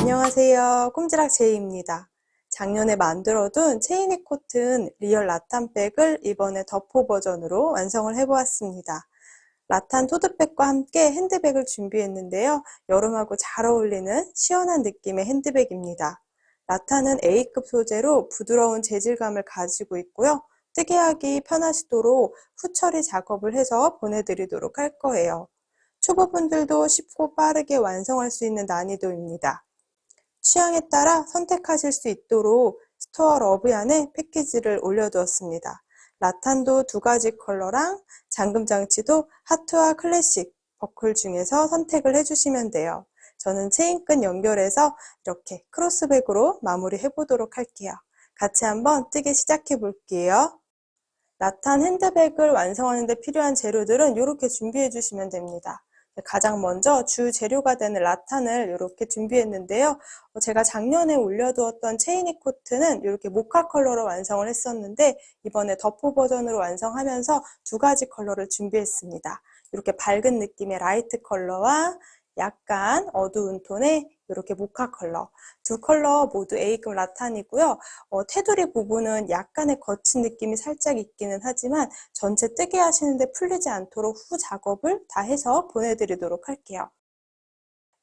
안녕하세요. 꼼지락 제이입니다. 작년에 만들어둔 체이니 코튼 리얼 라탄백을 이번에 더포 버전으로 완성을 해보았습니다. 라탄 토드백과 함께 핸드백을 준비했는데요. 여름하고 잘 어울리는 시원한 느낌의 핸드백입니다. 라탄은 A급 소재로 부드러운 재질감을 가지고 있고요. 뜨개 하기 편하시도록 후처리 작업을 해서 보내드리도록 할 거예요. 초보분들도 쉽고 빠르게 완성할 수 있는 난이도입니다. 취향에 따라 선택하실 수 있도록 스토어 러브얀에 패키지를 올려두었습니다. 라탄도 2가지 컬러랑 잠금장치도 하트와 클래식 버클 중에서 선택을 해주시면 돼요. 저는 체인끈 연결해서 이렇게 크로스백으로 마무리 해보도록 할게요. 같이 한번 뜨개 시작해 볼게요. 라탄 핸드백을 완성하는 데 필요한 재료들은 이렇게 준비해 주시면 됩니다. 가장 먼저 주 재료가 되는 라탄을 이렇게 준비했는데요. 제가 작년에 올려두었던 체이니 코트는 이렇게 모카 컬러로 완성을 했었는데 이번에 더포 버전으로 완성하면서 2가지 컬러를 준비했습니다. 이렇게 밝은 느낌의 라이트 컬러와 약간 어두운 톤의 이렇게 모카 컬러, 2컬러 모두 A급 라탄이고요. 테두리 부분은 약간의 거친 느낌이 살짝 있기는 하지만 전체 뜨개 하시는데 풀리지 않도록 후 작업을 다 해서 보내드리도록 할게요.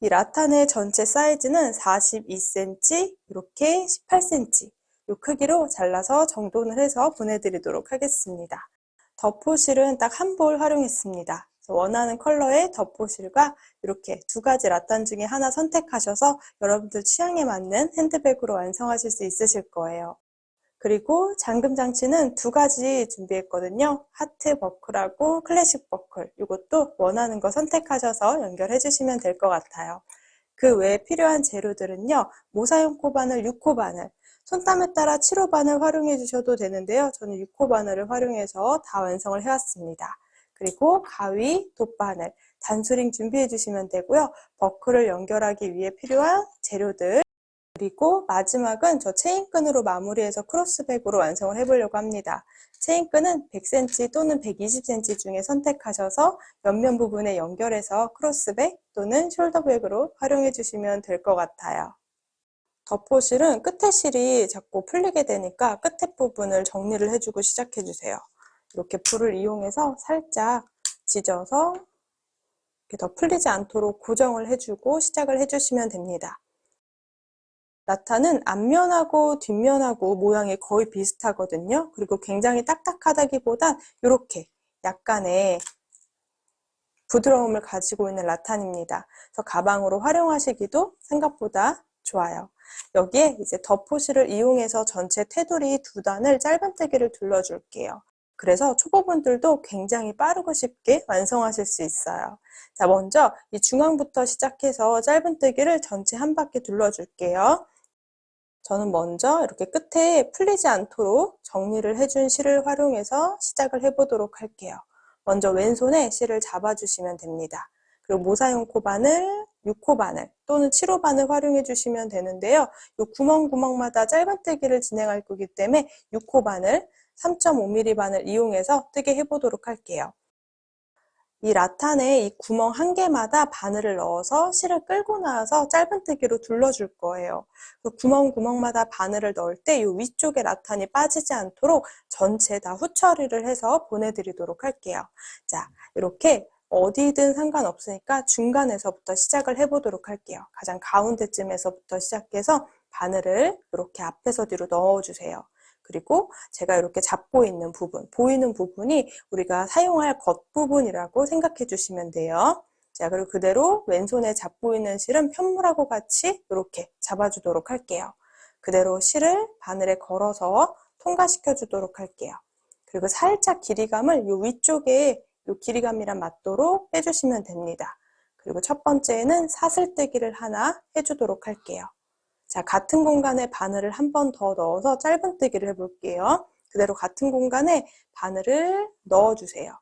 이 라탄의 전체 사이즈는 42cm, 이렇게 18cm 이 크기로 잘라서 정돈을 해서 보내드리도록 하겠습니다. 덧포실은 딱 한 볼 활용했습니다. 원하는 컬러의 덧포실과 이렇게 2가지 라탄 중에 하나 선택하셔서 여러분들 취향에 맞는 핸드백으로 완성하실 수 있으실 거예요. 그리고 잠금 장치는 2가지 준비했거든요. 하트 버클하고 클래식 버클, 이것도 원하는 거 선택하셔서 연결해 주시면 될 것 같아요. 그 외에 필요한 재료들은요. 모사용 코바늘 6호 바늘, 손땀에 따라 7호 바늘 활용해 주셔도 되는데요. 저는 6호 바늘을 활용해서 다 완성을 해왔습니다. 그리고 가위, 돗바늘, 단수링 준비해 주시면 되고요. 버클을 연결하기 위해 필요한 재료들, 그리고 마지막은 저 체인끈으로 마무리해서 크로스백으로 완성을 해보려고 합니다. 체인끈은 100cm 또는 120cm 중에 선택하셔서 옆면 부분에 연결해서 크로스백 또는 숄더백으로 활용해 주시면 될 것 같아요. 덧포실은 끝에 실이 자꾸 풀리게 되니까 끝에 부분을 정리를 해주고 시작해 주세요. 이렇게 불을 이용해서 살짝 지져서 이렇게 더 풀리지 않도록 고정을 해주고 시작을 해주시면 됩니다. 라탄은 앞면하고 뒷면하고 모양이 거의 비슷하거든요. 그리고 굉장히 딱딱하다기보단 이렇게 약간의 부드러움을 가지고 있는 라탄입니다. 그래서 가방으로 활용하시기도 생각보다 좋아요. 여기에 이제 덧포실을 이용해서 전체 테두리 2단을 짧은뜨기를 둘러줄게요. 그래서 초보분들도 굉장히 빠르고 쉽게 완성하실 수 있어요. 자, 먼저 이 중앙부터 시작해서 짧은뜨기를 전체 한 바퀴 둘러줄게요. 저는 먼저 이렇게 끝에 풀리지 않도록 정리를 해준 실을 활용해서 시작을 해보도록 할게요. 먼저 왼손에 실을 잡아주시면 됩니다. 그리고 모사용 코바늘, 6호 바늘 또는 7호 바늘 활용해 주시면 되는데요. 이 구멍마다 짧은뜨기를 진행할 거기 때문에 6호 바늘, 3.5mm 바늘 이용해서 뜨개 해보도록 할게요. 이 라탄에 이 구멍 한 개마다 바늘을 넣어서 실을 끌고 나와서 짧은뜨기로 둘러줄 거예요. 구멍마다 바늘을 넣을 때 이 위쪽에 라탄이 빠지지 않도록 전체 다 후처리를 해서 보내드리도록 할게요. 자, 이렇게 어디든 상관없으니까 중간에서부터 시작을 해보도록 할게요. 가장 가운데쯤에서부터 시작해서 바늘을 이렇게 앞에서 뒤로 넣어주세요. 그리고 제가 이렇게 잡고 있는 부분, 보이는 부분이 우리가 사용할 겉부분이라고 생각해 주시면 돼요. 자, 그리고 그대로 왼손에 잡고 있는 실은 편물하고 같이 이렇게 잡아주도록 할게요. 그대로 실을 바늘에 걸어서 통과시켜 주도록 할게요. 그리고 살짝 길이감을 이 위쪽에 이 길이감이랑 맞도록 빼주시면 됩니다. 그리고 첫 번째는 사슬뜨기를 하나 해주도록 할게요. 자, 같은 공간에 바늘을 한 번 더 넣어서 짧은뜨기를 해볼게요. 그대로 같은 공간에 바늘을 넣어주세요.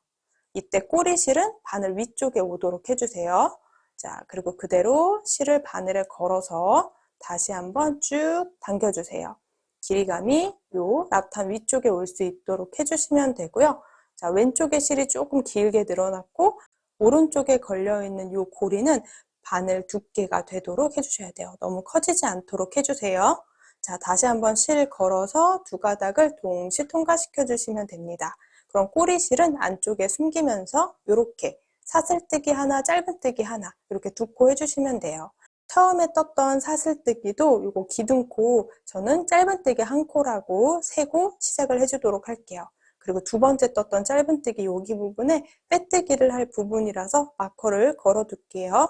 이때 꼬리실은 바늘 위쪽에 오도록 해주세요. 자, 그리고 그대로 실을 바늘에 걸어서 다시 한번 쭉 당겨주세요. 길이감이 요 라탄 위쪽에 올 수 있도록 해주시면 되고요. 자, 왼쪽에 실이 조금 길게 늘어났고 오른쪽에 걸려있는 요 고리는 바늘 두께가 되도록 해주셔야 돼요. 너무 커지지 않도록 해주세요. 자, 다시 한번 실 걸어서 두 가닥을 동시 통과시켜 주시면 됩니다. 그럼 꼬리실은 안쪽에 숨기면서 이렇게 사슬뜨기 하나, 짧은뜨기 하나 이렇게 두 코 해주시면 돼요. 처음에 떴던 사슬뜨기도 이거 기둥코 저는 짧은뜨기 한 코라고 세고 시작을 해주도록 할게요. 그리고 두 번째 떴던 짧은뜨기 여기 부분에 빼뜨기를 할 부분이라서 마커를 걸어 둘게요.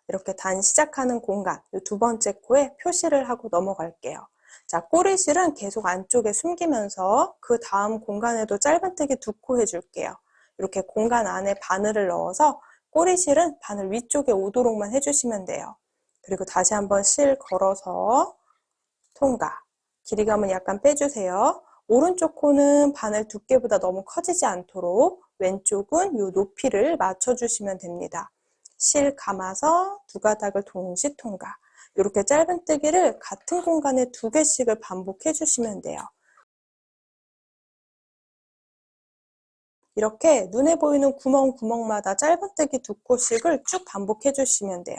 이렇게 단 시작하는 공간, 이 두 번째 코에 표시를 하고 넘어갈게요. 자, 꼬리실은 계속 안쪽에 숨기면서 그 다음 공간에도 짧은뜨기 두 코 해줄게요. 이렇게 공간 안에 바늘을 넣어서 꼬리실은 바늘 위쪽에 오도록만 해주시면 돼요. 그리고 다시 한번 실 걸어서 통과. 길이감은 약간 빼주세요. 오른쪽 코는 바늘 두께보다 너무 커지지 않도록 왼쪽은 이 높이를 맞춰주시면 됩니다. 실 감아서 두 가닥을 동시 통과. 이렇게 짧은뜨기를 같은 공간에 두 개씩을 반복해 주시면 돼요. 이렇게 눈에 보이는 구멍마다 짧은뜨기 두 코씩을 쭉 반복해 주시면 돼요.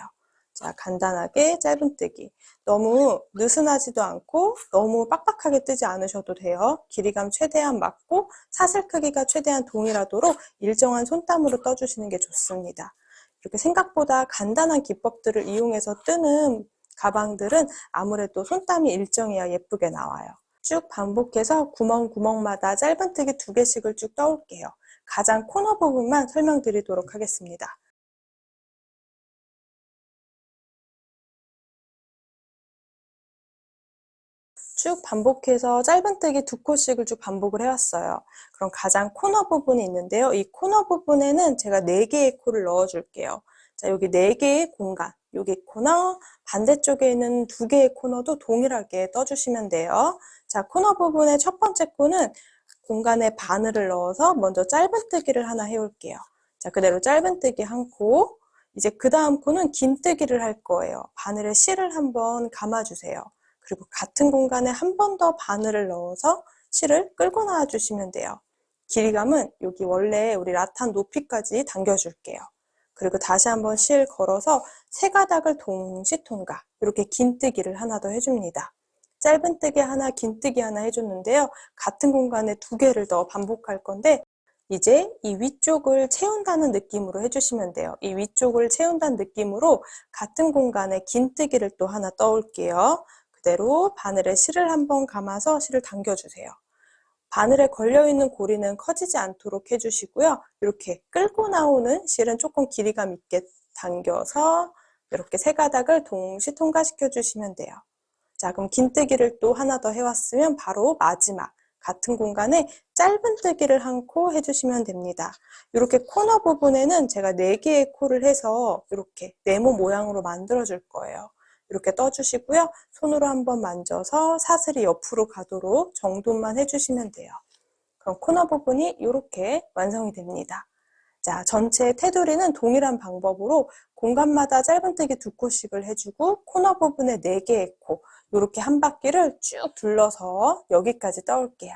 자, 간단하게 짧은뜨기. 너무 느슨하지도 않고 너무 빡빡하게 뜨지 않으셔도 돼요. 길이감 최대한 맞고 사슬 크기가 최대한 동일하도록 일정한 손땀으로 떠주시는 게 좋습니다. 이렇게 생각보다 간단한 기법들을 이용해서 뜨는 가방들은 아무래도 손땀이 일정해야 예쁘게 나와요. 쭉 반복해서 구멍마다 짧은뜨기 두 개씩을 쭉 떠올게요. 가장 코너 부분만 설명드리도록 하겠습니다. 쭉 반복해서 짧은뜨기 두 코씩을 쭉 반복을 해왔어요. 그럼 가장 코너 부분이 있는데요. 이 코너 부분에는 제가 4개의 코를 넣어줄게요. 자, 여기 4개의 공간, 여기 코너, 반대쪽에 있는 2개의 코너도 동일하게 떠주시면 돼요. 자, 코너 부분의 첫 번째 코는 공간에 바늘을 넣어서 먼저 짧은뜨기를 하나 해올게요. 자, 그대로 짧은뜨기 한 코, 이제 그 다음 코는 긴뜨기를 할 거예요. 바늘에 실을 한번 감아주세요. 그리고 같은 공간에 한 번 더 바늘을 넣어서 실을 끌고 나와 주시면 돼요. 길이감은 여기 원래 우리 라탄 높이까지 당겨줄게요. 그리고 다시 한번 실 걸어서 세 가닥을 동시 통과. 이렇게 긴뜨기를 하나 더 해줍니다. 짧은뜨기 하나, 긴뜨기 하나 해줬는데요. 같은 공간에 2개를 더 반복할 건데 이제 이 위쪽을 채운다는 느낌으로 해주시면 돼요. 이 위쪽을 채운다는 느낌으로 같은 공간에 긴뜨기를 또 하나 떠올게요. 그대로 바늘에 실을 한번 감아서 실을 당겨주세요. 바늘에 걸려있는 고리는 커지지 않도록 해주시고요. 이렇게 끌고 나오는 실은 조금 길이감 있게 당겨서 이렇게 세 가닥을 동시 통과시켜 주시면 돼요. 자, 그럼 긴뜨기를 또 하나 더 해왔으면 바로 마지막 같은 공간에 짧은뜨기를 한 코 해주시면 됩니다. 이렇게 코너 부분에는 제가 4개의 코를 해서 이렇게 네모 모양으로 만들어 줄 거예요. 이렇게 떠주시고요. 손으로 한번 만져서 사슬이 옆으로 가도록 정돈만 해주시면 돼요. 그럼 코너 부분이 이렇게 완성이 됩니다. 자, 전체 테두리는 동일한 방법으로 공간마다 짧은뜨기 2코씩을 해주고 코너 부분에 4개의 코, 이렇게 한 바퀴를 쭉 둘러서 여기까지 떠올게요.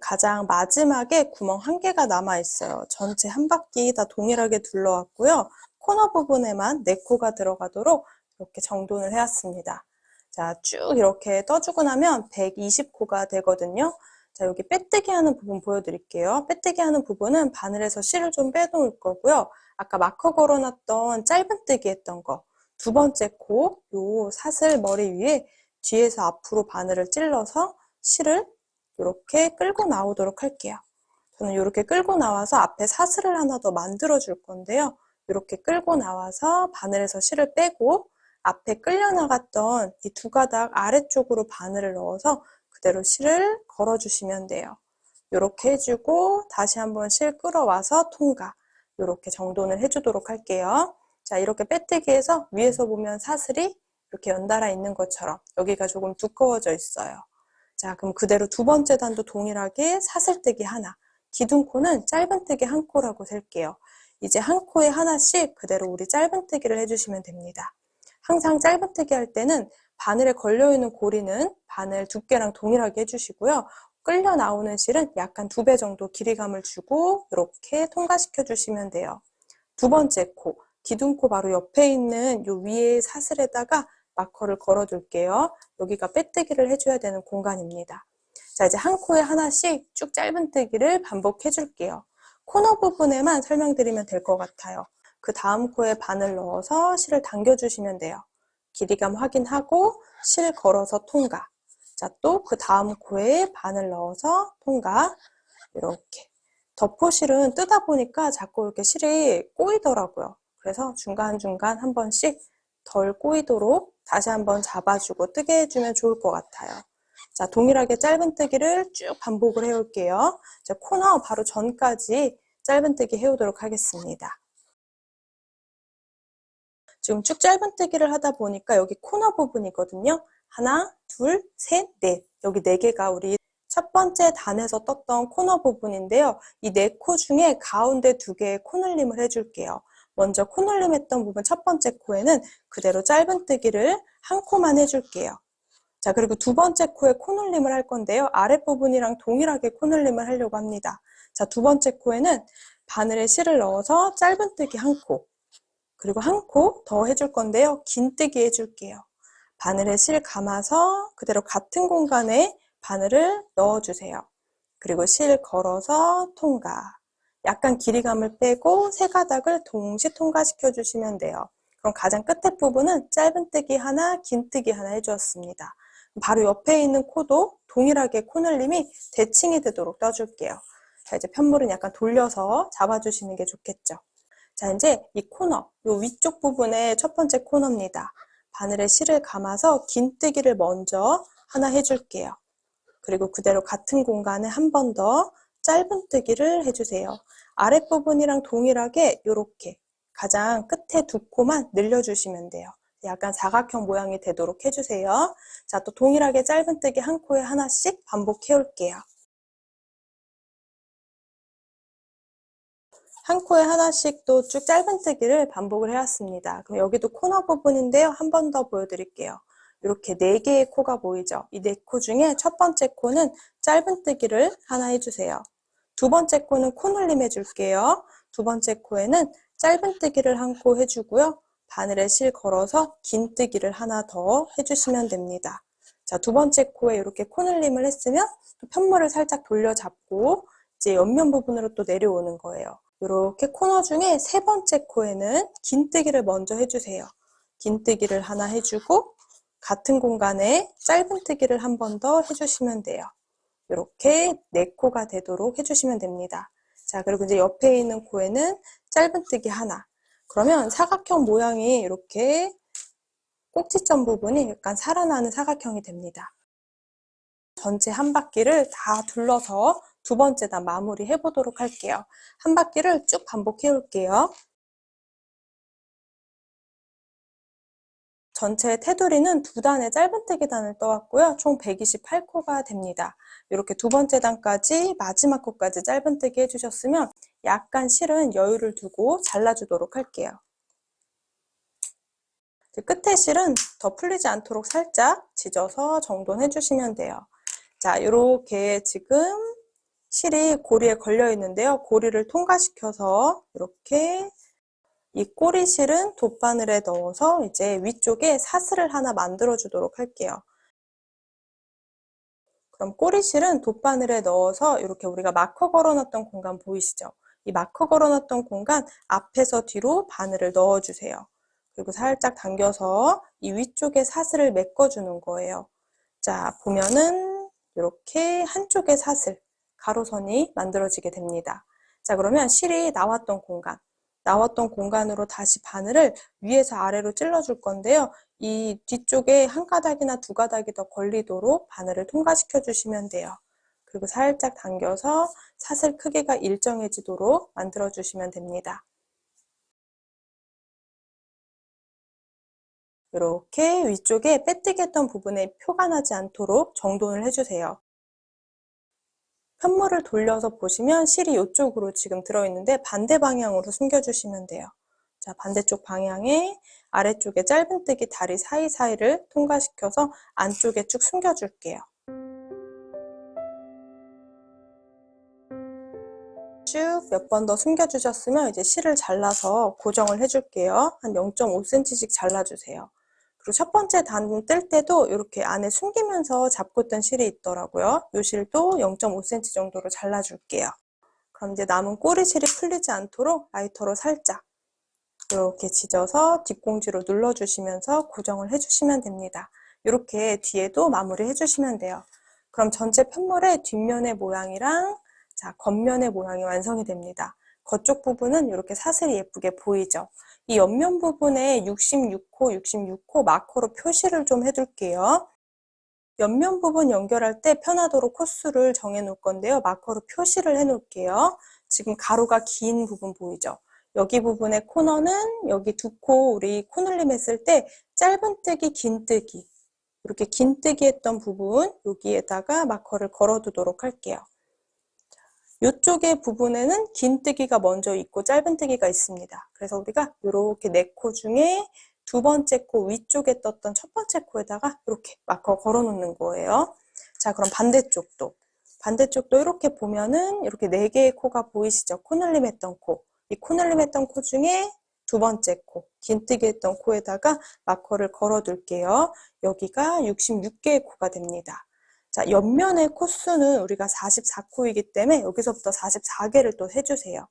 가장 마지막에 구멍 1개가 남아있어요. 전체 한 바퀴 다 동일하게 둘러왔고요. 코너 부분에만 4코가 들어가도록 이렇게 정돈을 해왔습니다. 자, 쭉 이렇게 떠주고 나면 120코가 되거든요. 자, 여기 빼뜨기 하는 부분 보여드릴게요. 빼뜨기 하는 부분은 바늘에서 실을 좀 빼놓을 거고요. 아까 마커 걸어놨던 짧은뜨기 했던 거, 두 번째 코, 요 사슬 머리 위에 뒤에서 앞으로 바늘을 찔러서 실을 이렇게 끌고 나오도록 할게요. 저는 이렇게 끌고 나와서 앞에 사슬을 하나 더 만들어 줄 건데요. 이렇게 끌고 나와서 바늘에서 실을 빼고 앞에 끌려 나갔던 이 두 가닥 아래쪽으로 바늘을 넣어서 그대로 실을 걸어 주시면 돼요. 이렇게 해주고 다시 한번 실 끌어와서 통과. 이렇게 정돈을 해주도록 할게요. 자, 이렇게 빼뜨기해서 위에서 보면 사슬이 이렇게 연달아 있는 것처럼 여기가 조금 두꺼워져 있어요. 자, 그럼 그대로 두 번째 단도 동일하게 사슬뜨기 하나, 기둥코는 짧은뜨기 한 코라고 셀게요. 이제 한 코에 하나씩 그대로 우리 짧은뜨기를 해주시면 됩니다. 항상 짧은뜨기 할 때는 바늘에 걸려있는 고리는 바늘 두께랑 동일하게 해주시고요. 끌려 나오는 실은 약간 2배 정도 길이감을 주고 이렇게 통과시켜 주시면 돼요. 두 번째 코, 기둥코 바로 옆에 있는 요 위에 사슬에다가 마커를 걸어 둘게요. 여기가 빼뜨기를 해줘야 되는 공간입니다. 자, 이제 한 코에 하나씩 쭉 짧은뜨기를 반복해 줄게요. 코너 부분에만 설명드리면 될 것 같아요. 그 다음 코에 바늘 넣어서 실을 당겨주시면 돼요. 길이감 확인하고 실 걸어서 통과. 자, 또 그 다음 코에 바늘 넣어서 통과. 이렇게. 덮어실은 뜨다 보니까 자꾸 이렇게 실이 꼬이더라고요. 그래서 중간중간 한 번씩 덜 꼬이도록 다시 한번 잡아주고 뜨게 해주면 좋을 것 같아요. 자, 동일하게 짧은뜨기를 쭉 반복을 해올게요. 자, 코너 바로 전까지 짧은뜨기 해오도록 하겠습니다. 지금 쭉 짧은뜨기를 하다 보니까 여기 코너 부분이거든요. 하나, 둘, 셋, 넷. 여기 4개가 우리 첫 번째 단에서 떴던 코너 부분인데요. 이 4코 중에 가운데 2개의 코늘림을 해줄게요. 먼저 코늘림 했던 부분 첫 번째 코에는 그대로 짧은뜨기를 한 코만 해줄게요. 자, 그리고 두 번째 코에 코늘림을 할 건데요. 아랫부분이랑 동일하게 코늘림을 하려고 합니다. 자, 두 번째 코에는 바늘에 실을 넣어서 짧은뜨기 한 코, 그리고 한 코 더 해줄 건데요. 긴뜨기 해줄게요. 바늘에 실 감아서 그대로 같은 공간에 바늘을 넣어주세요. 그리고 실 걸어서 통과. 약간 길이감을 빼고 세 가닥을 동시 통과시켜 주시면 돼요. 그럼 가장 끝에 부분은 짧은뜨기 하나, 긴뜨기 하나 해주었습니다. 바로 옆에 있는 코도 동일하게 코늘림이 대칭이 되도록 떠줄게요. 자, 이제 편물은 약간 돌려서 잡아주시는 게 좋겠죠. 자, 이제 이 코너, 요 위쪽 부분의 첫 번째 코너입니다. 바늘에 실을 감아서 긴뜨기를 먼저 하나 해줄게요. 그리고 그대로 같은 공간에 한 번 더 짧은뜨기를 해주세요. 아랫부분이랑 동일하게 이렇게 가장 끝에 2코만 늘려주시면 돼요. 약간 사각형 모양이 되도록 해주세요. 자, 또 동일하게 짧은뜨기 한 코에 하나씩 반복해 올게요. 한 코에 하나씩 또 쭉 짧은뜨기를 반복을 해왔습니다. 그럼 여기도 코너 부분인데요. 한 번 더 보여드릴게요. 이렇게 4개의 코가 보이죠? 이 4코 중에 첫 번째 코는 짧은뜨기를 하나 해주세요. 두 번째 코는 코늘림 해줄게요. 두 번째 코에는 짧은뜨기를 한 코 해주고요. 바늘에 실 걸어서 긴뜨기를 하나 더 해주시면 됩니다. 자, 두 번째 코에 이렇게 코늘림을 했으면 또 편물을 살짝 돌려잡고 이제 옆면 부분으로 또 내려오는 거예요. 이렇게 코너 중에 세 번째 코에는 긴뜨기를 먼저 해주세요. 긴뜨기를 하나 해주고 같은 공간에 짧은뜨기를 한 번 더 해주시면 돼요. 이렇게 4코가 되도록 해주시면 됩니다. 자, 그리고 이제 옆에 있는 코에는 짧은뜨기 하나. 그러면 사각형 모양이 이렇게 꼭지점 부분이 약간 살아나는 사각형이 됩니다. 전체 한 바퀴를 다 둘러서 두 번째 단 마무리 해보도록 할게요. 한 바퀴를 쭉 반복해 올게요. 전체 테두리는 2단의 짧은뜨기 단을 떠왔고요. 총 128코가 됩니다. 이렇게 두 번째 단까지 마지막 코까지 짧은뜨기 해주셨으면 약간 실은 여유를 두고 잘라주도록 할게요. 끝에 실은 더 풀리지 않도록 살짝 지져서 정돈해 주시면 돼요. 자, 이렇게 지금 실이 고리에 걸려 있는데요. 고리를 통과시켜서 이렇게 이 꼬리실은 돗바늘에 넣어서 이제 위쪽에 사슬을 하나 만들어 주도록 할게요. 그럼 꼬리실은 돗바늘에 넣어서 이렇게 우리가 마커 걸어놨던 공간 보이시죠? 이 마커 걸어놨던 공간 앞에서 뒤로 바늘을 넣어주세요. 그리고 살짝 당겨서 이 위쪽에 사슬을 메꿔주는 거예요. 자, 보면은 이렇게 한쪽에 사슬, 가로선이 만들어지게 됩니다. 자, 그러면 실이 나왔던 공간으로 다시 바늘을 위에서 아래로 찔러줄 건데요. 이 뒤쪽에 한 가닥이나 2가닥이 더 걸리도록 바늘을 통과시켜 주시면 돼요. 그리고 살짝 당겨서 사슬 크기가 일정해지도록 만들어 주시면 됩니다. 이렇게 위쪽에 빼뜨기 했던 부분에 표가 나지 않도록 정돈을 해주세요. 편물을 돌려서 보시면 실이 이쪽으로 지금 들어있는데 반대 방향으로 숨겨주시면 돼요. 자, 반대쪽 방향에 아래쪽에 짧은뜨기 다리 사이사이를 통과시켜서 안쪽에 쭉 숨겨줄게요. 쭉 몇 번 더 숨겨주셨으면 이제 실을 잘라서 고정을 해줄게요. 한 0.5cm씩 잘라주세요. 그리고 첫 번째 단 뜰 때도 이렇게 안에 숨기면서 잡고 뜬 실이 있더라고요. 이 실도 0.5cm 정도로 잘라줄게요. 그럼 이제 남은 꼬리실이 풀리지 않도록 라이터로 살짝 이렇게 지져서 뒷공지로 눌러주시면서 고정을 해주시면 됩니다. 이렇게 뒤에도 마무리 해주시면 돼요. 그럼 전체 편물의 뒷면의 모양이랑 겉면의 모양이 완성이 됩니다. 겉쪽 부분은 이렇게 사슬이 예쁘게 보이죠? 이 옆면 부분에 66호 마커로 표시를 좀 해둘게요. 옆면 부분 연결할 때 편하도록 코수를 정해 놓을 건데요. 마커로 표시를 해 놓을게요. 지금 가로가 긴 부분 보이죠? 여기 부분의 코너는 여기 두 코 우리 코늘림 했을 때 짧은 뜨기, 긴 뜨기 이렇게 긴 뜨기 했던 부분 여기에다가 마커를 걸어 두도록 할게요. 이쪽의 부분에는 긴 뜨기가 먼저 있고 짧은 뜨기가 있습니다. 그래서 우리가 이렇게 네 코 중에 두 번째 코 위쪽에 떴던 첫 번째 코에다가 이렇게 마커 걸어 놓는 거예요. 자, 그럼 반대쪽도 이렇게 보면은 이렇게 네 개의 코가 보이시죠? 코늘림 했던 코. 이 코늘림 했던 코 중에 두 번째 코, 긴뜨기 했던 코에다가 마커를 걸어 둘게요. 여기가 66개의 코가 됩니다. 자, 옆면의 코수는 우리가 44코이기 때문에 여기서부터 44개를 또 해주세요.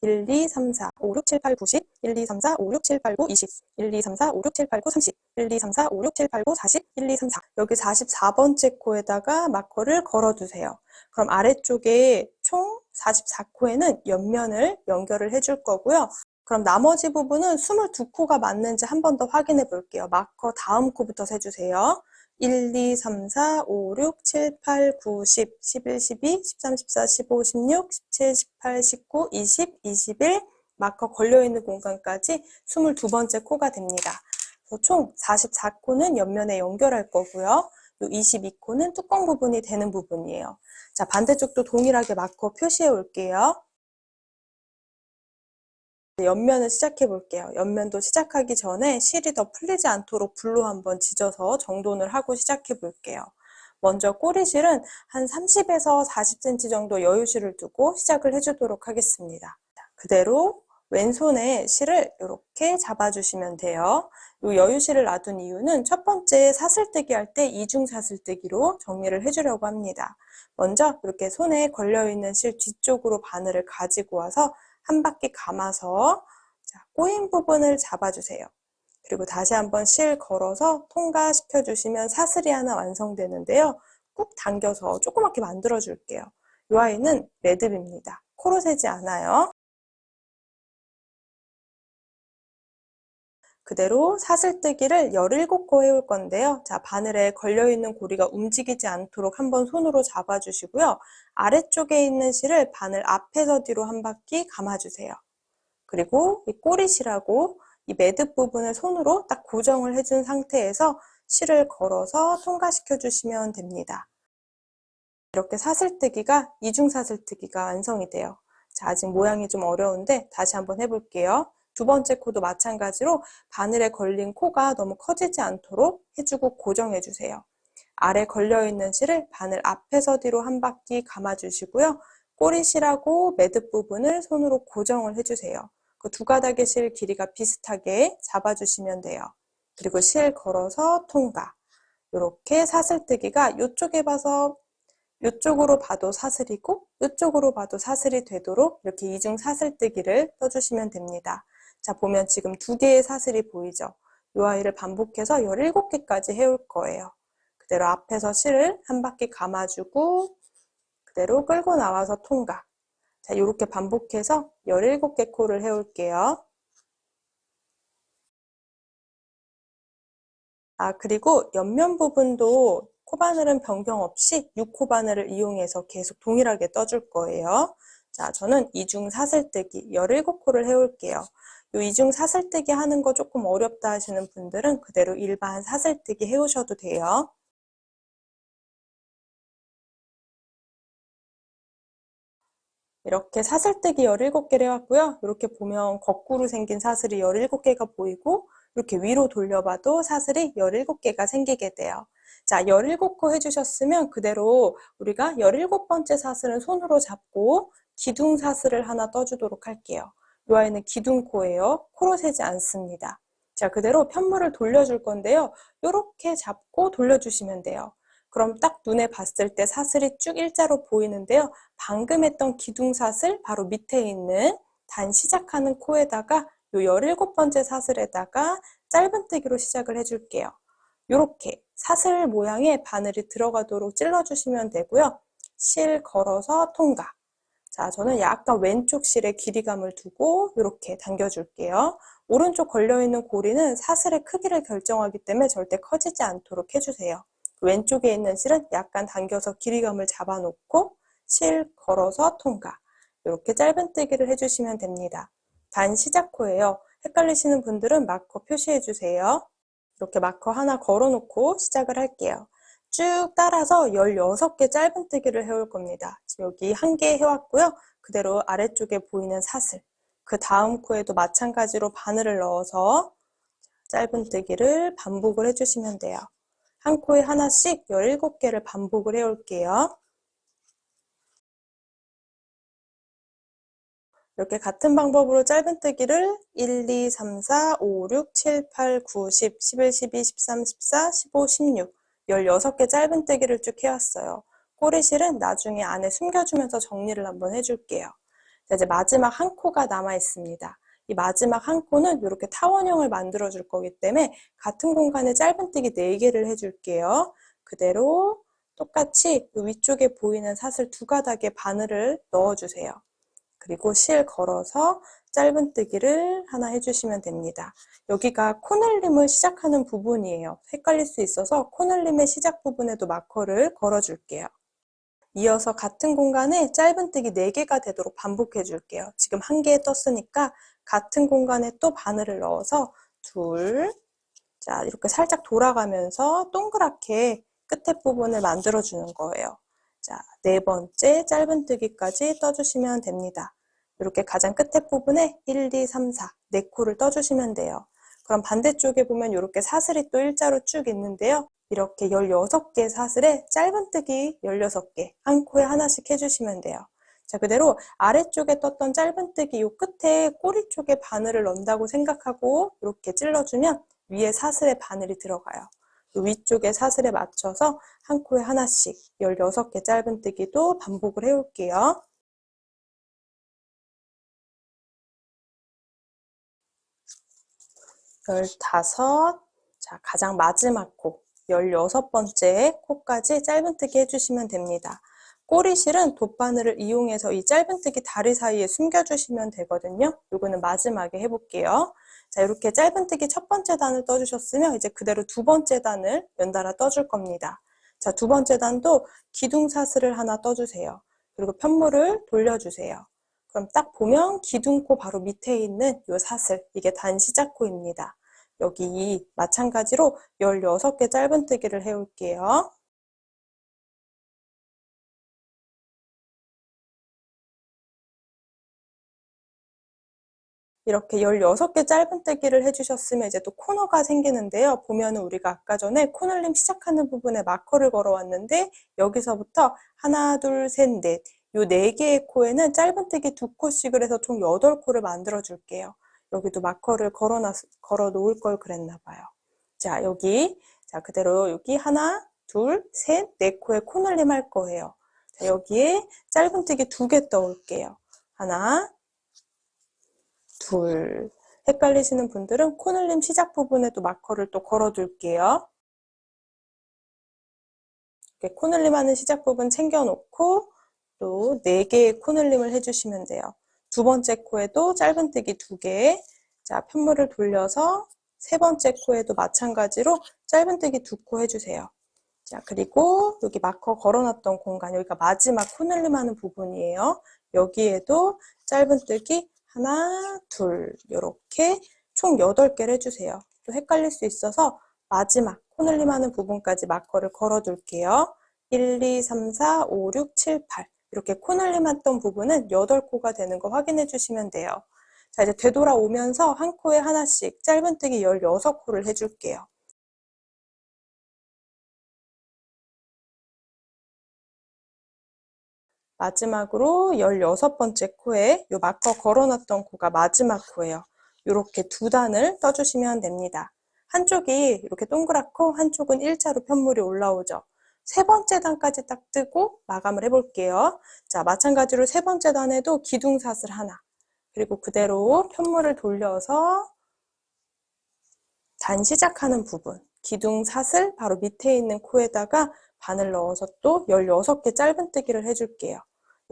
1, 2, 3, 4, 5, 6, 7, 8, 9, 10, 1, 2, 3, 4, 5, 6, 7, 8, 9, 20, 1, 2, 3, 4, 5, 6, 7, 8, 9, 30, 1, 2, 3, 4, 5, 6, 7, 8, 9, 40, 1, 2, 3, 4. 여기 44번째 코에다가 마커를 걸어두세요. 그럼 아래쪽에 총 44코에는 옆면을 연결을 해줄 거고요. 그럼 나머지 부분은 22코가 맞는지 한 번 더 확인해 볼게요. 마커 다음 코부터 세주세요. 1, 2, 3, 4, 5, 6, 7, 8, 9, 10, 11, 12, 13, 14, 15, 16, 17, 18, 19, 20, 21 마커 걸려있는 공간까지 22번째 코가 됩니다. 그래서 총 44코는 옆면에 연결할 거고요. 이 22코는 뚜껑 부분이 되는 부분이에요. 자, 반대쪽도 동일하게 마커 표시해 올게요. 옆면을 시작해 볼게요. 옆면도 시작하기 전에 실이 더 풀리지 않도록 붓로 한번 지져서 정돈을 하고 시작해 볼게요. 먼저 꼬리실은 한 30에서 40cm 정도 여유실을 두고 시작을 해주도록 하겠습니다. 그대로 왼손에 실을 이렇게 잡아주시면 돼요. 이 여유실을 놔둔 이유는 첫 번째 사슬뜨기 할 때 이중 사슬뜨기로 정리를 해주려고 합니다. 먼저 이렇게 손에 걸려있는 실 뒤쪽으로 바늘을 가지고 와서 한 바퀴 감아서 꼬인 부분을 잡아주세요. 그리고 다시 한번 실 걸어서 통과시켜 주시면 사슬이 하나 완성되는데요. 꾹 당겨서 조그맣게 만들어 줄게요. 이 아이는 매듭입니다. 코로 세지 않아요. 그대로 사슬뜨기를 17코 해올 건데요. 자, 바늘에 걸려있는 고리가 움직이지 않도록 한번 손으로 잡아주시고요. 아래쪽에 있는 실을 바늘 앞에서 뒤로 한 바퀴 감아주세요. 그리고 이 꼬리실하고 이 매듭 부분을 손으로 딱 고정을 해준 상태에서 실을 걸어서 통과시켜 주시면 됩니다. 이렇게 사슬뜨기가 이중 사슬뜨기가 완성이 돼요. 자, 아직 모양이 좀 어려운데 다시 한번 해볼게요. 두 번째 코도 마찬가지로 바늘에 걸린 코가 너무 커지지 않도록 해주고 고정해주세요. 아래 걸려있는 실을 바늘 앞에서 뒤로 한 바퀴 감아주시고요. 꼬리실하고 매듭 부분을 손으로 고정을 해주세요. 그 두 가닥의 실 길이가 비슷하게 잡아주시면 돼요. 그리고 실 걸어서 통과. 이렇게 사슬뜨기가 이쪽에 봐서 이쪽으로 봐도 사슬이고 이쪽으로 봐도 사슬이 되도록 이렇게 이중 사슬뜨기를 떠주시면 됩니다. 자, 보면 지금 두 개의 사슬이 보이죠? 이 아이를 반복해서 17개까지 해올 거예요. 그대로 앞에서 실을 한 바퀴 감아주고 그대로 끌고 나와서 통과. 자, 이렇게 반복해서 17개 코를 해올게요. 그리고 옆면 부분도 코바늘은 변경 없이 6코 바늘을 이용해서 계속 동일하게 떠줄 거예요. 자, 저는 이중 사슬뜨기 17코를 해올게요. 이 이중 사슬뜨기 하는 거 조금 어렵다 하시는 분들은 그대로 일반 사슬뜨기 해오셔도 돼요. 이렇게 사슬뜨기 17개를 해왔고요. 이렇게 보면 거꾸로 생긴 사슬이 17개가 보이고 이렇게 위로 돌려봐도 사슬이 17개가 생기게 돼요. 자, 17코 해주셨으면 그대로 우리가 17번째 사슬은 손으로 잡고 기둥사슬을 하나 떠주도록 할게요. 이 아이는 기둥코예요. 코로 세지 않습니다. 자, 그대로 편물을 돌려줄 건데요. 이렇게 잡고 돌려주시면 돼요. 그럼 딱 눈에 봤을 때 사슬이 쭉 일자로 보이는데요. 방금 했던 기둥사슬 바로 밑에 있는 단 시작하는 코에다가 요 17번째 사슬에다가 짧은뜨기로 시작을 해줄게요. 이렇게 사슬 모양의 바늘이 들어가도록 찔러주시면 되고요. 실 걸어서 통과. 자, 저는 약간 왼쪽 실에 길이감을 두고 이렇게 당겨줄게요. 오른쪽 걸려있는 고리는 사슬의 크기를 결정하기 때문에 절대 커지지 않도록 해주세요. 왼쪽에 있는 실은 약간 당겨서 길이감을 잡아놓고 실 걸어서 통과. 이렇게 짧은뜨기를 해주시면 됩니다. 단 시작코예요. 헷갈리시는 분들은 마커 표시해주세요. 이렇게 마커 하나 걸어놓고 시작을 할게요. 쭉 따라서 16개 짧은뜨기를 해올 겁니다. 지금 여기 한 개 해왔고요. 그대로 아래쪽에 보이는 사슬, 그 다음 코에도 마찬가지로 바늘을 넣어서 짧은뜨기를 반복을 해주시면 돼요. 한 코에 하나씩 17개를 반복을 해올게요. 이렇게 같은 방법으로 짧은뜨기를 1, 2, 3, 4, 5, 6, 7, 8, 9, 10, 11, 12, 13, 14, 15, 16 16개 짧은뜨기를 쭉 해왔어요. 꼬리실은 나중에 안에 숨겨주면서 정리를 한번 해줄게요. 자, 이제 마지막 한 코가 남아 있습니다. 이 마지막 한 코는 이렇게 타원형을 만들어 줄 거기 때문에 같은 공간에 짧은뜨기 4개를 해줄게요. 그대로 똑같이 위쪽에 보이는 사슬 2가닥에 바늘을 넣어주세요. 그리고 실 걸어서 짧은뜨기를 하나 해주시면 됩니다. 여기가 코늘림을 시작하는 부분이에요. 헷갈릴 수 있어서 코늘림의 시작 부분에도 마커를 걸어줄게요. 이어서 같은 공간에 짧은뜨기 4개가 되도록 반복해 줄게요. 지금 1개 떴으니까 같은 공간에 또 바늘을 넣어서 둘, 자, 이렇게 살짝 돌아가면서 동그랗게 끝에 부분을 만들어 주는 거예요. 자, 4번째 짧은뜨기까지 떠주시면 됩니다. 이렇게 가장 끝에 부분에 1, 2, 3, 4, 4코를 떠주시면 돼요. 그럼 반대쪽에 보면 이렇게 사슬이 또 일자로 쭉 있는데요. 이렇게 16개 사슬에 짧은뜨기 16개, 한 코에 하나씩 해주시면 돼요. 자, 그대로 아래쪽에 떴던 짧은뜨기 요 끝에 꼬리 쪽에 바늘을 넣는다고 생각하고 이렇게 찔러주면 위에 사슬에 바늘이 들어가요. 위쪽에 사슬에 맞춰서 한 코에 하나씩 16개 짧은뜨기도 반복을 해올게요. 15, 자, 가장 마지막 코, 16번째 코까지 짧은뜨기 해주시면 됩니다. 꼬리실은 돗바늘을 이용해서 이 짧은뜨기 다리 사이에 숨겨주시면 되거든요. 요거는 마지막에 해볼게요. 자, 이렇게 짧은뜨기 첫 번째 단을 떠주셨으면 이제 그대로 두 번째 단을 연달아 떠줄 겁니다. 자, 두 번째 단도 기둥사슬을 하나 떠주세요. 그리고 편물을 돌려주세요. 그럼 딱 보면 기둥코 바로 밑에 있는 이 사슬, 이게 단 시작코입니다. 여기 마찬가지로 16개 짧은뜨기를 해올게요. 이렇게 16개 짧은뜨기를 해주셨으면 이제 또 코너가 생기는데요. 보면은 우리가 아까 전에 코늘림 시작하는 부분에 마커를 걸어왔는데 여기서부터 하나, 둘, 셋, 넷 요 4개의 코에는 짧은뜨기 2코씩을 해서 총 8코를 만들어 줄게요. 여기도 마커를 걸어 놓을 걸 그랬나 봐요. 자, 여기 자 그대로 여기 하나, 둘, 셋, 4코에 코늘림 할 거예요. 자, 여기에 짧은뜨기 2개 떠올게요. 하나, 둘. 헷갈리시는 분들은 코늘림 시작 부분에도 마커를 또 걸어둘게요. 이렇게 코늘림 하는 시작 부분 챙겨놓고 또 4개의 코늘림을 해주시면 돼요. 두 번째 코에도 짧은뜨기 2개. 자, 편물을 돌려서 세 번째 코에도 마찬가지로 짧은뜨기 2코 해주세요. 자, 그리고 여기 마커 걸어놨던 공간, 여기가 마지막 코늘림 하는 부분이에요. 여기에도 짧은뜨기 하나, 둘, 이렇게 총 8개를 해주세요. 또 헷갈릴 수 있어서 마지막 코늘림 하는 부분까지 마커를 걸어둘게요. 1, 2, 3, 4, 5, 6, 7, 8 이렇게 코늘림 했던 부분은 8코가 되는 거 확인해 주시면 돼요. 자, 이제 되돌아오면서 한 코에 하나씩 짧은뜨기 16코를 해줄게요. 마지막으로 16번째 코에 요 마커 걸어놨던 코가 마지막 코예요. 이렇게 두 단을 떠주시면 됩니다. 한쪽이 이렇게 동그랗고 한쪽은 일자로 편물이 올라오죠. 세 번째 단까지 딱 뜨고 마감을 해볼게요. 자, 마찬가지로 세 번째 단에도 기둥사슬 하나, 그리고 그대로 편물을 돌려서 단 시작하는 부분, 기둥사슬 바로 밑에 있는 코에다가 바늘 넣어서 또 16개 짧은뜨기를 해줄게요.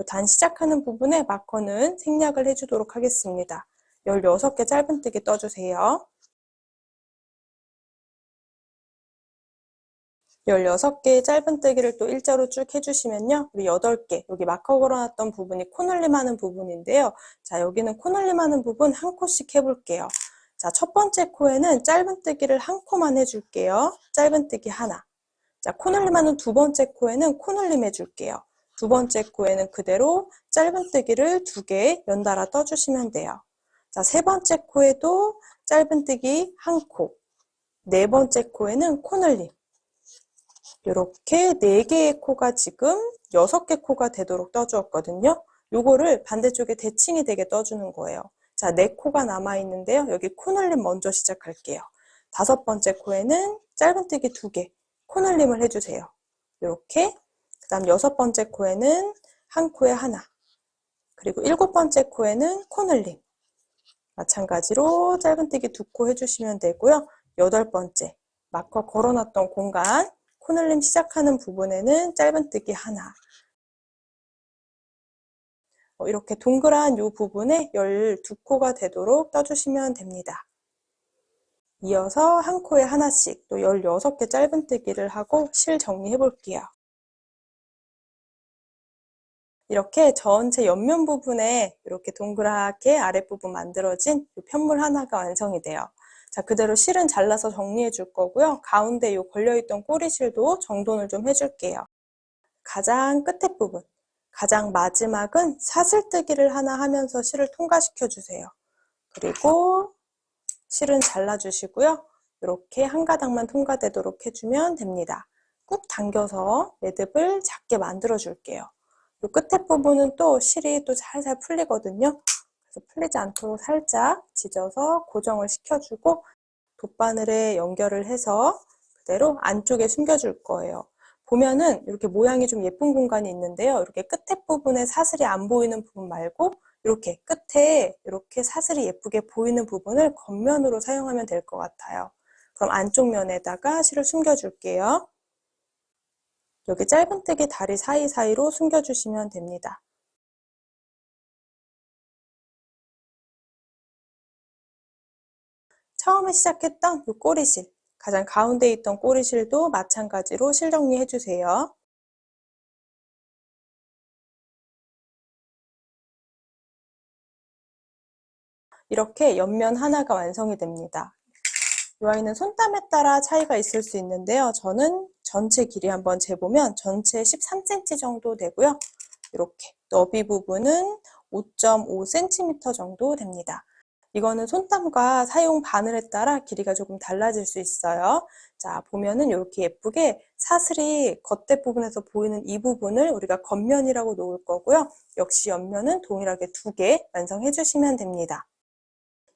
단 시작하는 부분에 마커는 생략을 해주도록 하겠습니다. 16개 짧은뜨기 떠주세요. 16개의 짧은뜨기를 또 일자로 쭉 해주시면요. 우리 8개, 여기 마커 걸어놨던 부분이 코늘림하는 부분인데요. 자, 여기는 코늘림하는 부분 한 코씩 해볼게요. 자, 첫 번째 코에는 짧은뜨기를 한 코만 해줄게요. 짧은뜨기 하나. 자, 코늘림하는 두 번째 코에는 코늘림 해줄게요. 두 번째 코에는 그대로 짧은뜨기를 2개 연달아 떠주시면 돼요. 자, 세 번째 코에도 짧은뜨기 한 코. 네 번째 코에는 코늘림. 이렇게 4개의 코가 지금 6개 코가 되도록 떠주었거든요. 요거를 반대쪽에 대칭이 되게 떠주는 거예요. 자, 4코가 남아있는데요. 여기 코늘림 먼저 시작할게요. 5번째 코에는 짧은뜨기 2개, 코늘림을 해주세요. 이렇게. 그 다음 6번째 코에는 한 코에 하나. 그리고 7번째 코에는 코늘림. 마찬가지로 짧은뜨기 2코 해주시면 되고요. 8번째, 마커 걸어놨던 공간, 코늘림 시작하는 부분에는 짧은뜨기 하나. 이렇게 동그란 이 부분에 12코가 되도록 떠주시면 됩니다. 이어서 한 코에 하나씩 또 16개 짧은뜨기를 하고 실 정리해 볼게요. 이렇게 전체 옆면 부분에 이렇게 동그랗게 아랫부분 만들어진 이 편물 하나가 완성이 돼요. 자, 그대로 실은 잘라서 정리해 줄 거고요. 가운데 요 걸려있던 꼬리실도 정돈을 좀 해줄게요. 가장 끝에 부분, 가장 마지막은 사슬뜨기를 하나 하면서 실을 통과시켜 주세요. 그리고 실은 잘라주시고요. 이렇게 한 가닥만 통과되도록 해주면 됩니다. 꾹 당겨서 매듭을 작게 만들어 줄게요. 이 끝에 부분은 또 실이 또 살살 풀리거든요. 그래서 풀리지 않도록 살짝 지져서 고정을 시켜주고 돗바늘에 연결을 해서 그대로 안쪽에 숨겨줄 거예요. 보면은 이렇게 모양이 좀 예쁜 공간이 있는데요. 이렇게 끝에 부분에 사슬이 안 보이는 부분 말고 이렇게 끝에 이렇게 사슬이 예쁘게 보이는 부분을 겉면으로 사용하면 될 것 같아요. 그럼 안쪽 면에다가 실을 숨겨줄게요. 여기 짧은뜨기 다리 사이사이로 숨겨주시면 됩니다. 처음에 시작했던 이 꼬리실, 가장 가운데 있던 꼬리실도 마찬가지로 실 정리해 주세요. 이렇게 옆면 하나가 완성이 됩니다. 이 아이는 손땀에 따라 차이가 있을 수 있는데요. 저는 전체 길이 한번 재보면 전체 13cm 정도 되고요. 이렇게 너비 부분은 5.5cm 정도 됩니다. 이거는 손땀과 사용 바늘에 따라 길이가 조금 달라질 수 있어요. 자, 보면은 이렇게 예쁘게 사슬이 겉에 부분에서 보이는 이 부분을 우리가 겉면이라고 놓을 거고요. 역시 옆면은 동일하게 2개 완성해 주시면 됩니다.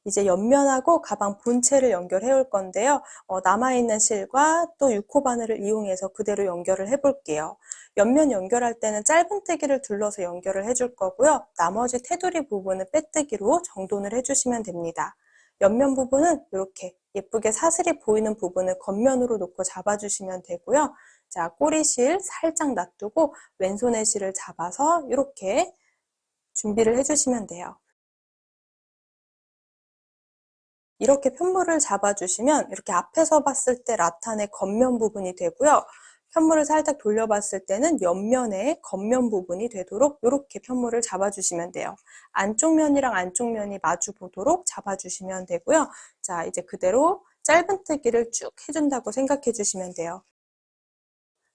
이제 옆면하고 가방 본체를 연결해 올 건데요. 남아있는 실과 또 6호 바늘을 이용해서 그대로 연결을 해 볼게요. 옆면 연결할 때는 짧은뜨기를 둘러서 연결을 해줄 거고요. 나머지 테두리 부분은 빼뜨기로 정돈을 해주시면 됩니다. 옆면 부분은 이렇게 예쁘게 사슬이 보이는 부분을 겉면으로 놓고 잡아주시면 되고요. 자, 꼬리실 살짝 놔두고 왼손의 실을 잡아서 이렇게 준비를 해주시면 돼요. 이렇게 편물을 잡아주시면 이렇게 앞에서 봤을 때 라탄의 겉면 부분이 되고요. 편물을 살짝 돌려봤을 때는 옆면의 겉면 부분이 되도록 이렇게 편물을 잡아주시면 돼요. 안쪽 면이랑 안쪽 면이 마주 보도록 잡아주시면 되고요. 자, 이제 그대로 짧은뜨기를 쭉 해준다고 생각해 주시면 돼요.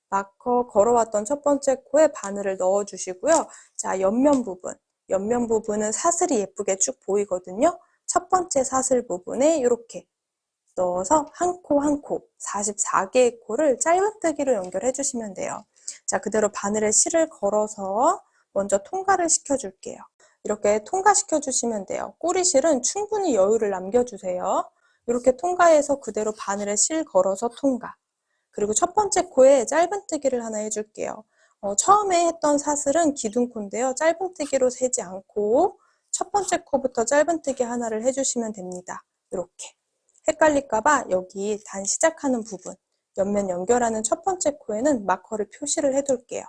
마커 걸어왔던 첫 번째 코에 바늘을 넣어주시고요. 자, 옆면 부분은 사슬이 예쁘게 쭉 보이거든요. 첫 번째 사슬 부분에 이렇게 넣어서 한 코 한 코, 44개의 코를 짧은뜨기로 연결해 주시면 돼요. 자, 그대로 바늘에 실을 걸어서 먼저 통과를 시켜줄게요. 이렇게 통과시켜 주시면 돼요. 꼬리실은 충분히 여유를 남겨주세요. 이렇게 통과해서 그대로 바늘에 실 걸어서 통과. 그리고 첫 번째 코에 짧은뜨기를 하나 해줄게요. 처음에 했던 사슬은 기둥코인데요. 짧은뜨기로 세지 않고 첫 번째 코부터 짧은뜨기 하나를 해주시면 됩니다. 이렇게. 헷갈릴까봐 여기 단 시작하는 부분, 옆면 연결하는 첫 번째 코에는 마커를 표시를 해둘게요.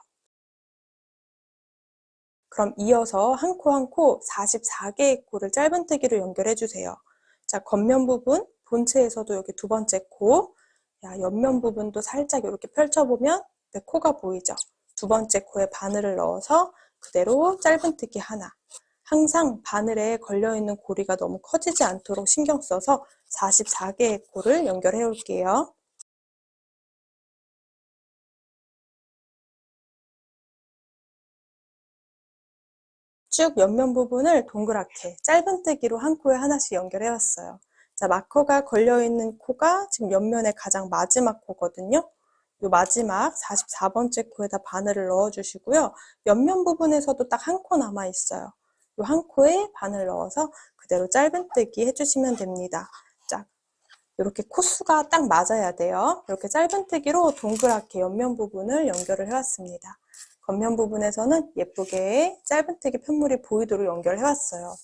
그럼 이어서 한 코 한 코 44개의 코를 짧은뜨기로 연결해주세요. 자, 겉면 부분, 본체에서도 여기 두 번째 코, 옆면 부분도 살짝 이렇게 펼쳐보면 내 코가 보이죠? 두 번째 코에 바늘을 넣어서 그대로 짧은뜨기 하나. 항상 바늘에 걸려있는 고리가 너무 커지지 않도록 신경 써서 44개의 코를 연결해 올게요. 쭉 옆면 부분을 동그랗게 짧은뜨기로 한 코에 하나씩 연결해 왔어요. 자, 마커가 걸려있는 코가 지금 옆면의 가장 마지막 코거든요. 이 마지막 44번째 코에다 바늘을 넣어주시고요. 옆면 부분에서도 딱 한 코 남아 있어요. 이 한 코에 바늘 넣어서 그대로 짧은뜨기 해주시면 됩니다. 자, 이렇게 코수가 딱 맞아야 돼요. 이렇게 짧은뜨기로 동그랗게 옆면 부분을 연결을 해왔습니다. 겉면 부분에서는 예쁘게 짧은뜨기 편물이 보이도록 연결해왔어요.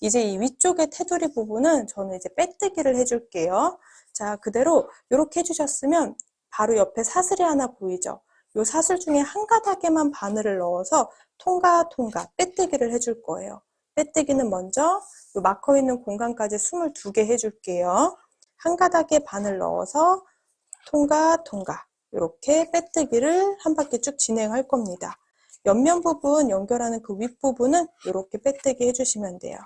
이제 이 위쪽의 테두리 부분은 저는 이제 빼뜨기를 해줄게요. 자, 그대로 이렇게 해주셨으면 바로 옆에 사슬이 하나 보이죠? 이 사슬 중에 한 가닥에만 바늘을 넣어서 통과 빼뜨기를 해줄 거예요. 빼뜨기는 먼저 이 마커 있는 공간까지 22개 해줄게요. 한 가닥에 바늘 넣어서 통과 이렇게 빼뜨기를 한 바퀴 쭉 진행할 겁니다. 옆면 부분 연결하는 그 윗부분은 이렇게 빼뜨기 해주시면 돼요.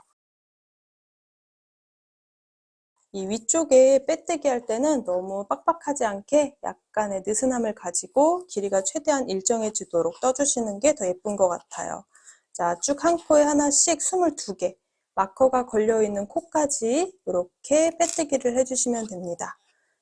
이 위쪽에 빼뜨기 할 때는 너무 빡빡하지 않게 약간의 느슨함을 가지고 길이가 최대한 일정해지도록 떠주시는 게 더 예쁜 것 같아요. 자, 쭉 한 코에 하나씩 22개. 마커가 걸려있는 코까지 이렇게 빼뜨기를 해주시면 됩니다.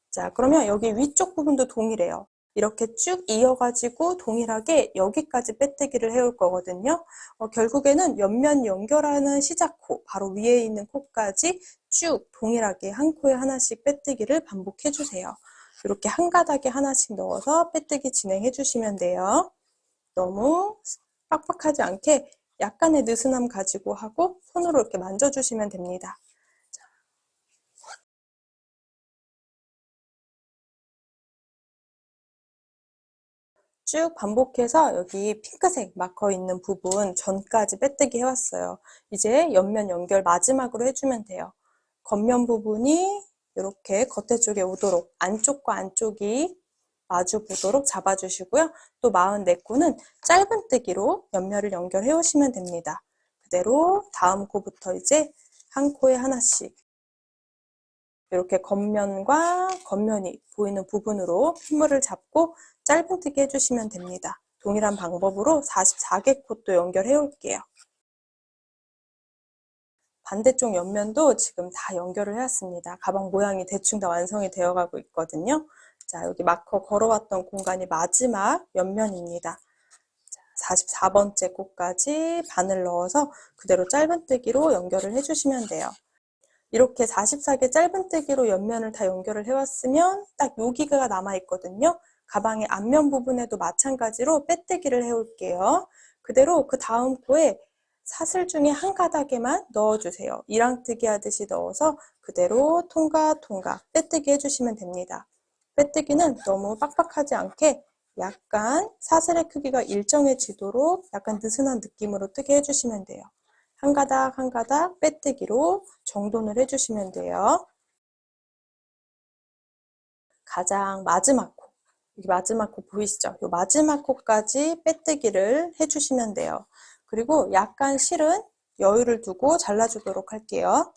자, 그러면 여기 위쪽 부분도 동일해요. 이렇게 쭉 이어가지고 동일하게 여기까지 빼뜨기를 해올 거거든요. 결국에는 옆면 연결하는 시작코, 바로 위에 있는 코까지 쭉 동일하게 한 코에 하나씩 빼뜨기를 반복해주세요. 이렇게 한 가닥에 하나씩 넣어서 빼뜨기 진행해 주시면 돼요. 너무 빡빡하지 않게 약간의 느슨함 가지고 하고 손으로 이렇게 만져주시면 됩니다. 쭉 반복해서 여기 핑크색 마커 있는 부분 전까지 빼뜨기 해왔어요. 이제 옆면 연결 마지막으로 해주면 돼요. 겉면 부분이 이렇게 겉에 쪽에 오도록 안쪽과 안쪽이 마주 보도록 잡아주시고요. 또 44코는 짧은뜨기로 옆면을 연결해 오시면 됩니다. 그대로 다음 코부터 이제 한 코에 하나씩 이렇게 겉면과 겉면이 보이는 부분으로 핏물을 잡고 짧은뜨기 해주시면 됩니다. 동일한 방법으로 44개 콧도 연결해 올게요. 반대쪽 옆면도 지금 다 연결을 해왔습니다. 가방 모양이 대충 다 완성이 되어가고 있거든요. 자, 여기 마커 걸어왔던 공간이 마지막 옆면입니다. 44번째 코까지 바늘 넣어서 그대로 짧은뜨기로 연결을 해주시면 돼요. 이렇게 44개 짧은뜨기로 옆면을 다 연결을 해왔으면 딱 여기가 남아있거든요. 가방의 앞면 부분에도 마찬가지로 빼뜨기를 해올게요. 그대로 그 다음 코에 사슬 중에 한 가닥에만 넣어주세요. 이랑뜨기 하듯이 넣어서 그대로 통과 빼뜨기 해주시면 됩니다. 빼뜨기는 너무 빡빡하지 않게 약간 사슬의 크기가 일정해지도록 약간 느슨한 느낌으로 뜨게 해주시면 돼요. 한 가닥 한 가닥 빼뜨기로 정돈을 해주시면 돼요. 가장 마지막 코, 여기 마지막 코 보이시죠? 이 마지막 코까지 빼뜨기를 해주시면 돼요. 그리고 약간 실은 여유를 두고 잘라주도록 할게요.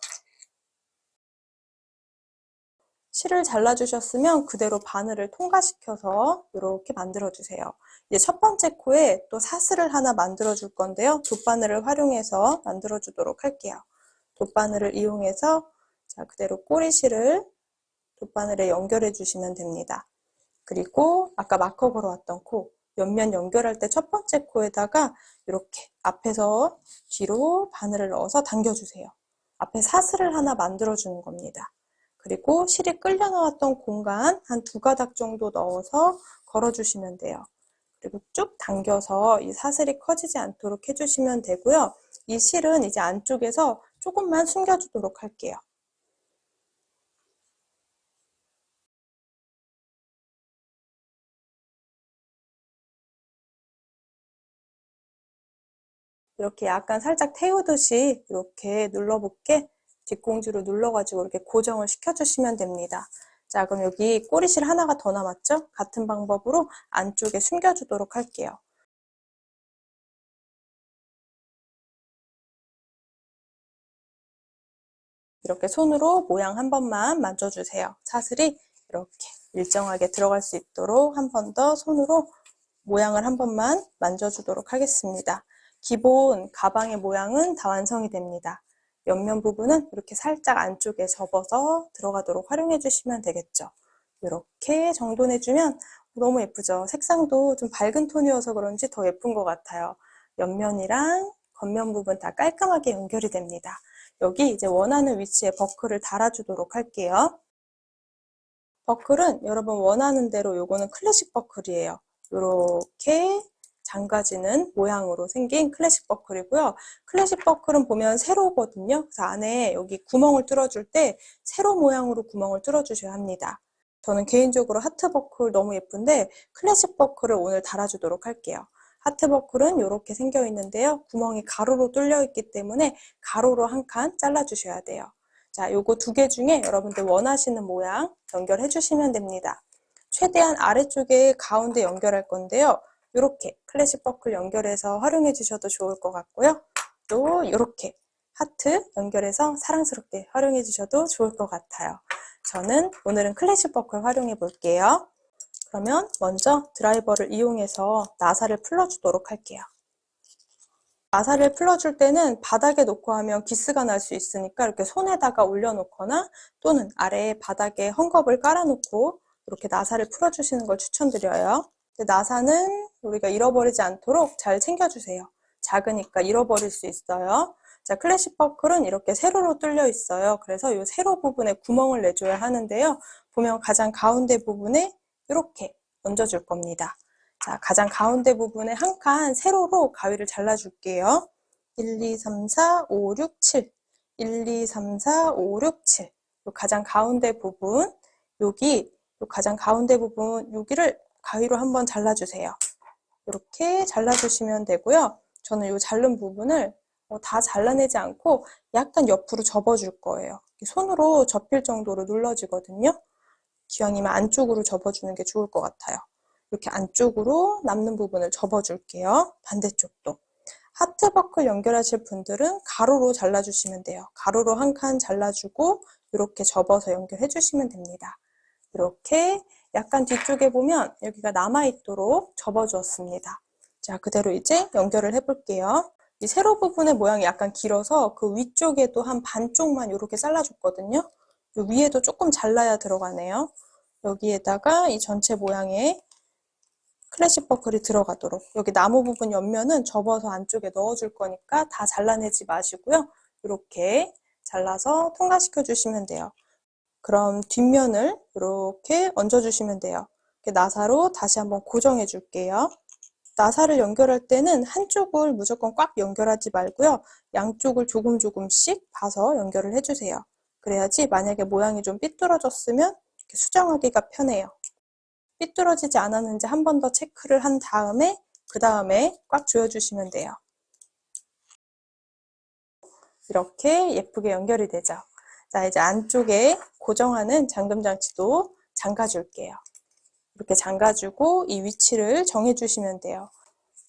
실을 잘라주셨으면 그대로 바늘을 통과시켜서 이렇게 만들어주세요. 이제 첫 번째 코에 또 사슬을 하나 만들어 줄 건데요. 돗바늘을 활용해서 만들어 주도록 할게요. 돗바늘을 이용해서 자, 그대로 꼬리실을 돗바늘에 연결해 주시면 됩니다. 그리고 아까 마커 걸어왔던 코, 옆면 연결할 때 첫 번째 코에다가 이렇게 앞에서 뒤로 바늘을 넣어서 당겨주세요. 앞에 사슬을 하나 만들어주는 겁니다. 그리고 실이 끌려 나왔던 공간 한 2가닥 정도 넣어서 걸어주시면 돼요. 그리고 쭉 당겨서 이 사슬이 커지지 않도록 해주시면 되고요. 이 실은 이제 안쪽에서 조금만 숨겨주도록 할게요. 이렇게 약간 살짝 태우듯이 이렇게 눌러볼게 뒷공지로 눌러가지고 이렇게 고정을 시켜주시면 됩니다. 자, 그럼 여기 꼬리실 하나가 더 남았죠? 같은 방법으로 안쪽에 숨겨주도록 할게요. 이렇게 손으로 모양 한 번만 만져주세요. 사슬이 이렇게 일정하게 들어갈 수 있도록 한 번 더 손으로 모양을 한 번만 만져주도록 하겠습니다. 기본 가방의 모양은 다 완성이 됩니다. 옆면 부분은 이렇게 살짝 안쪽에 접어서 들어가도록 활용해 주시면 되겠죠. 이렇게 정돈해주면 너무 예쁘죠? 색상도 좀 밝은 톤이어서 그런지 더 예쁜 것 같아요. 옆면이랑 겉면 부분 다 깔끔하게 연결이 됩니다. 여기 이제 원하는 위치에 버클을 달아주도록 할게요. 버클은 여러분 원하는 대로 요거는 클래식 버클이에요. 이렇게 잠가지는 모양으로 생긴 클래식 버클이고요. 클래식 버클은 보면 세로거든요. 그래서 안에 여기 구멍을 뚫어줄 때 세로 모양으로 구멍을 뚫어주셔야 합니다. 저는 개인적으로 하트 버클 너무 예쁜데 클래식 버클을 오늘 달아주도록 할게요. 하트 버클은 이렇게 생겨 있는데요. 구멍이 가로로 뚫려 있기 때문에 가로로 한 칸 잘라주셔야 돼요. 자, 요거 2개 중에 여러분들 원하시는 모양 연결해 주시면 됩니다. 최대한 아래쪽에 가운데 연결할 건데요. 이렇게 클래식 버클 연결해서 활용해 주셔도 좋을 것 같고요. 또 이렇게 하트 연결해서 사랑스럽게 활용해 주셔도 좋을 것 같아요. 저는 오늘은 클래식 버클 활용해 볼게요. 그러면 먼저 드라이버를 이용해서 나사를 풀어주도록 할게요. 나사를 풀어줄 때는 바닥에 놓고 하면 기스가 날 수 있으니까 이렇게 손에다가 올려놓거나 또는 아래에 바닥에 헝겊을 깔아놓고 이렇게 나사를 풀어주시는 걸 추천드려요. 나사는 우리가 잃어버리지 않도록 잘 챙겨주세요. 작으니까 잃어버릴 수 있어요. 자, 클래식 버클은 이렇게 세로로 뚫려 있어요. 그래서 이 세로 부분에 구멍을 내줘야 하는데요. 보면 가장 가운데 부분에 이렇게 얹어줄 겁니다. 자, 가장 가운데 부분에 한 칸 세로로 가위를 잘라줄게요. 1, 2, 3, 4, 5, 6, 7 1, 2, 3, 4, 5, 6, 7 요 가장 가운데 부분 여기 요 가장 가운데 부분 여기를 가위로 한번 잘라주세요. 이렇게 잘라주시면 되고요. 저는 요 자른 부분을 다 잘라내지 않고 약간 옆으로 접어줄 거예요. 손으로 접힐 정도로 눌러지거든요. 기왕이면 안쪽으로 접어주는 게 좋을 것 같아요. 이렇게 안쪽으로 남는 부분을 접어줄게요. 반대쪽도. 하트 버클 연결하실 분들은 가로로 잘라주시면 돼요. 가로로 한 칸 잘라주고 이렇게 접어서 연결해 주시면 됩니다. 이렇게 약간 뒤쪽에 보면 여기가 남아있도록 접어주었습니다. 자, 그대로 이제 연결을 해볼게요. 이 세로 부분의 모양이 약간 길어서 그 위쪽에도 한 반쪽만 이렇게 잘라줬거든요. 이 위에도 조금 잘라야 들어가네요. 여기에다가 이 전체 모양에 클래식 버클이 들어가도록 여기 나무 부분 옆면은 접어서 안쪽에 넣어줄 거니까 다 잘라내지 마시고요. 이렇게 잘라서 통과시켜 주시면 돼요. 그럼 뒷면을 이렇게 얹어주시면 돼요. 이렇게 나사로 다시 한번 고정해 줄게요. 나사를 연결할 때는 한쪽을 무조건 꽉 연결하지 말고요. 양쪽을 조금씩 봐서 연결을 해주세요. 그래야지 만약에 모양이 좀 삐뚤어졌으면 이렇게 수정하기가 편해요. 삐뚤어지지 않았는지 한 번 더 체크를 한 다음에 그 다음에 꽉 조여주시면 돼요. 이렇게 예쁘게 연결이 되죠. 자, 이제 안쪽에 고정하는 잠금 장치도 잠가줄게요. 이렇게 잠가주고 이 위치를 정해주시면 돼요.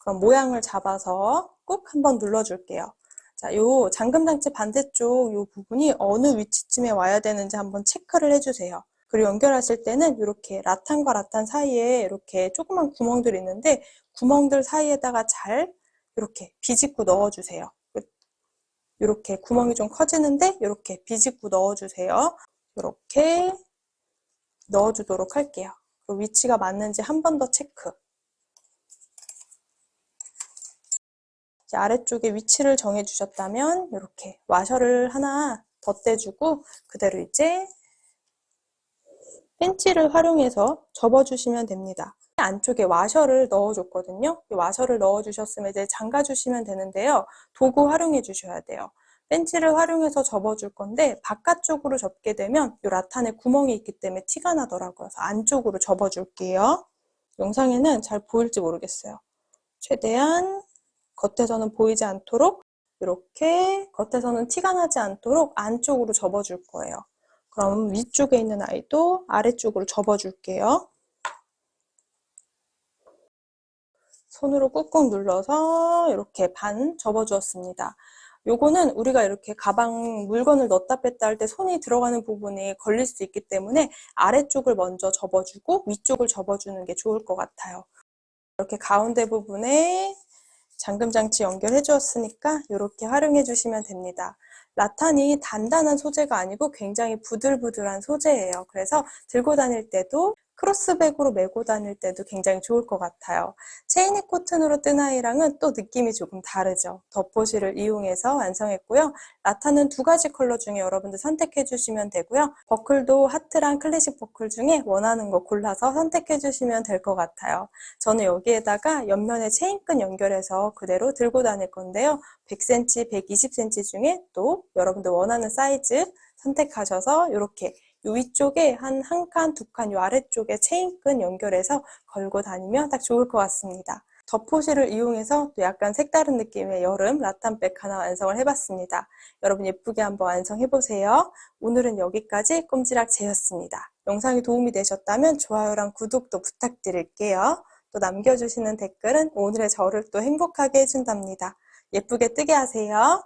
그럼 모양을 잡아서 꾹 한번 눌러줄게요. 자, 요 잠금 장치 반대쪽 요 부분이 어느 위치쯤에 와야 되는지 한번 체크를 해주세요. 그리고 연결하실 때는 이렇게 라탄과 라탄 사이에 이렇게 조그만 구멍들이 있는데 구멍들 사이에다가 잘 이렇게 비집고 넣어주세요. 이렇게 구멍이 좀 커지는데 이렇게 비집고 넣어주세요. 이렇게 넣어주도록 할게요. 그리고 위치가 맞는지 한 번 더 체크. 이제 아래쪽에 위치를 정해 주셨다면 이렇게 와셔를 하나 덧대주고 그대로 이제 펜치를 활용해서 접어주시면 됩니다. 안쪽에 와셔를 넣어줬거든요. 이 와셔를 넣어주셨으면 이제 잠가주시면 되는데요. 도구 활용해 주셔야 돼요. 펜치를 활용해서 접어줄 건데 바깥쪽으로 접게 되면 이 라탄에 구멍이 있기 때문에 티가 나더라고요. 그래서 안쪽으로 접어줄게요. 영상에는 잘 보일지 모르겠어요. 최대한 겉에서는 보이지 않도록 이렇게 겉에서는 티가 나지 않도록 안쪽으로 접어줄 거예요. 그럼 위쪽에 있는 아이도 아래쪽으로 접어줄게요. 손으로 꾹꾹 눌러서 이렇게 반 접어주었습니다. 요거는 우리가 이렇게 가방 물건을 넣었다 뺐다 할 때 손이 들어가는 부분이 걸릴 수 있기 때문에 아래쪽을 먼저 접어주고 위쪽을 접어주는 게 좋을 것 같아요. 이렇게 가운데 부분에 잠금 장치 연결해 주었으니까 이렇게 활용해 주시면 됩니다. 라탄이 단단한 소재가 아니고 굉장히 부들부들한 소재예요. 그래서 들고 다닐 때도 크로스백으로 메고 다닐 때도 굉장히 좋을 것 같아요. 체인이 코튼으로 뜬 아이랑은 또 느낌이 조금 다르죠. 덧포실을 이용해서 완성했고요. 라탄은 두 가지 컬러 중에 여러분들 선택해 주시면 되고요. 버클도 하트랑 클래식 버클 중에 원하는 거 골라서 선택해 주시면 될 것 같아요. 저는 여기에다가 옆면에 체인끈 연결해서 그대로 들고 다닐 건데요. 100cm, 120cm 중에 또 여러분들 원하는 사이즈 선택하셔서 이렇게 요 위쪽에 한 칸, 두 칸, 요 아래쪽에 체인끈 연결해서 걸고 다니면 딱 좋을 것 같습니다. 덧포실을 이용해서 또 약간 색다른 느낌의 여름 라탄백 하나 완성을 해봤습니다. 여러분 예쁘게 한번 완성해보세요. 오늘은 여기까지 꼼지락 제였습니다. 영상이 도움이 되셨다면 좋아요랑 구독도 부탁드릴게요. 또 남겨주시는 댓글은 오늘의 저를 또 행복하게 해준답니다. 예쁘게 뜨게 하세요.